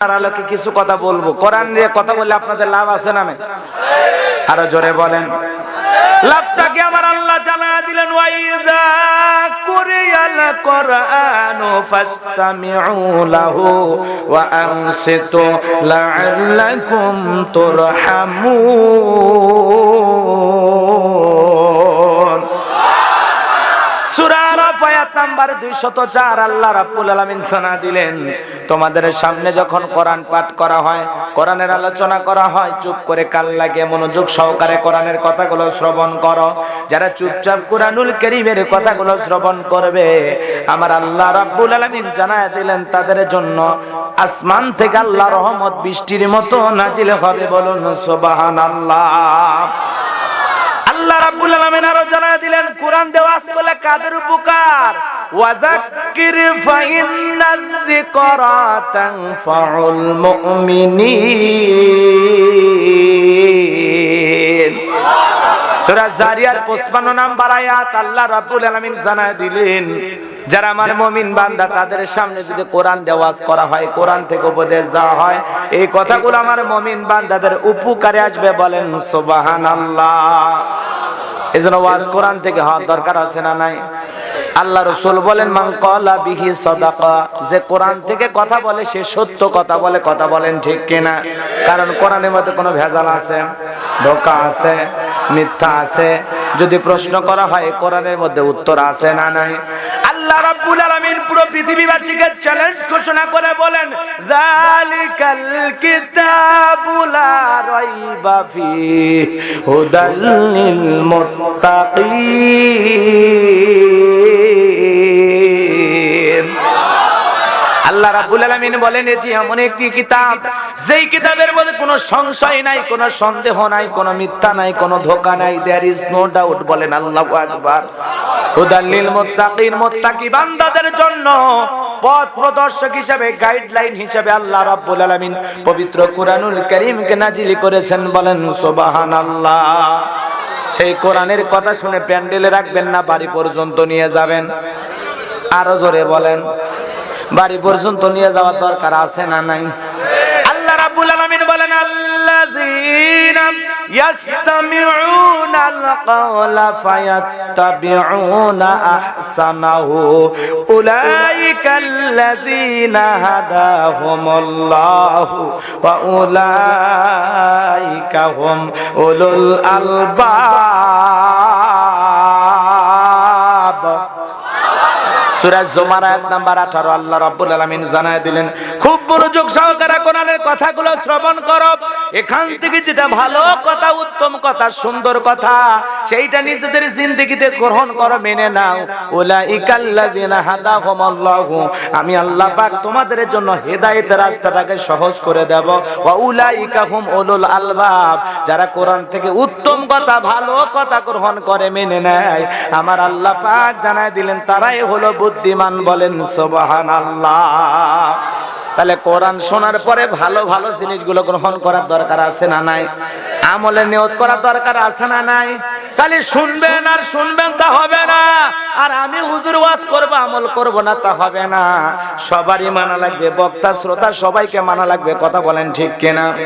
আলোকে কিছু কথা বলবো। কোরআন নিয়ে কথা বললে আপনাদের লাভ আছে না? আরো জোরে বলেন। লাভটাকে আমার আল্লাহ জানায়া দিলেন, ওয়াইযা কুরিয়াল কুরআনু ফাসতামিউ লাহু ওয়া আনসিতু লাআল্লাকুম তুরহামুন। সূরা আরাফ আয়াত নাম্বার 204 আল্লাহ রাব্বুল আলামিন জানা দিলেন, তোমাদের সামনে যখন কোরআন পাঠ করা হয়, কোরআনের আলোচনা করা হয়, চুপ করে কান লাগিয়ে মনোযোগ সহকারে কোরআনের কথাগুলো শ্রবণ করো। যারা চুপচাপ কুরআনুল কারীমের কথাগুলো শ্রবণ করবে, আমার আল্লাহ রাব্বুল আলামিন জানায়া দিলেন তাদের জন্য আসমান থেকে আল্লাহর রহমত বৃষ্টির মতো নাজিল হবে। বলুন সুবহানাল্লাহ। আল্লাহ রাব্বুল আলামিন আরো জানায়া দিলেন, কোরআন দেওয়াজ করলে কাদের উপকার? ওয়াযাক্কির ফাইন্নায যিকরা তানফাউল মুমিনিন। সূরা জারিয়ার 55 নম্বর আয়াত আল্লাহ রাব্বুল আলামিন জানায়া দিলেন, যারা আমার মুমিন বান্দা তাদের সামনে যদি কোরআন দেওয়াজ করা হয়, কোরআন থেকে উপদেশ দেওয়া হয়, এই কথাগুলো আমার মুমিন বান্দাদের উপকারে আসবে। বলেন সুবহানাল্লাহ। এজন্য ওয়াজ কোরআন থেকে হওয়ার দরকার আছে না নাই? আল্লাহ রাসূল বলেন, মান ক্বালা বিহি সাদাকা, যে কোরআন থেকে কথা বলে সে সত্য কথা বলে। কথা বলেন ঠিক কিনা? কারণ কোরআনের মধ্যে কোনো ভেজাল আছে, ধোঁকা আছে, মিথ্যা আছে। যদি প্রশ্ন করা হয় কোরআনের মধ্যে উত্তর আছে না নাই? আল্লাহ রাব্বুল আলামিন পুরো পৃথিবীবাসীকে চ্যালেঞ্জ ঘোষণা করে বলেন, যালিকাল কিতাবু লা রাইবা ফীহি হুদাল লিল মুত্তাকিন। আল্লাহ রাব্বুল আলামিন বলেন, এটি এমন একটি কিতাব, যেই কিতাবের মধ্যে কোনো সংশয় নাই, কোনো সন্দেহ নাই, কোনো মিথ্যা নাই, কোনো ধোঁকা নাই। There is no doubt. বলেন আল্লাহু আকবার। হুদাল লিল মুত্তাকিন, মুত্তাকি বান্দাদের জন্য পথ প্রদর্শক হিসেবে, গাইডলাইন হিসেবে আল্লাহ রাব্বুল আলামিন পবিত্র কুরআনুল কারীমকে নাজিল করেছেন। বলেন সুবহানাল্লাহ। সেই কোরআনের কথা শুনে প্যান্ডেলে রাখবেন না, বাড়ি পর্যন্ত নিয়ে যাবেন। আরো জোরে বলেন। বাড়ি পর্যন্ত নিয়ে যাওয়ার দরকার আছে না নাই? আল্লাহ রাব্বুল আলামিন বলেন, আল্লাযীনা ইয়াসতামিউনাল কাওলা ফায়াত্তাবিউনা আহসানাহু উলাইকাল্লাযীনা হাদাহুমুল্লাহু ওয়া উলাইকা হুম উলুল আলবাব। সূরা জুমার আয়াত নাম্বার 18 আল্লাহ রাব্বুল আলামিন জানায় দিলেন, খুব মনোযোগ সহকারে কোরআনের কথাগুলো শ্রবণ করো। এখান থেকে যেটা ভালো কথা, উত্তম কথা, সুন্দর কথা, সেইটা নিজেদের জিন্দেগিতে গ্রহণ করো, মেনে নাও। উলাইকাল্লাযিনা হাদাহুমুল্লাহু, আমি আল্লাহ পাক তোমাদের জন্য হেদায়েতের রাস্তাটাকে সহজ করে দেব। ওয়া উলাইকা হুম উলুল আলবাব, যারা কোরআন থেকে উত্তম কথা, ভালো কথা গ্রহণ করে, মেনে নেয়, আমার আল্লাহ পাক জানায় দিলেন তারাই হলো বুদ্ধিমান। বলেন সুবহানাল্লাহ। তাহলে কোরআন শোনার পরে ভালো ভালো জিনিসগুলো গ্রহণ করার দরকার আছে না নাই? আমলের নিয়ত করার দরকার আছে না নাই? খালি শুনবেন আর শুনবেন তা হবে না, আর আমি হুজুর ওয়াজ করব আমল করব না তা হবে না। সবারই মানা লাগবে, বক্তা শ্রোতা সবাইকে মানা লাগবে। কথা বলেন ঠিক কিনা?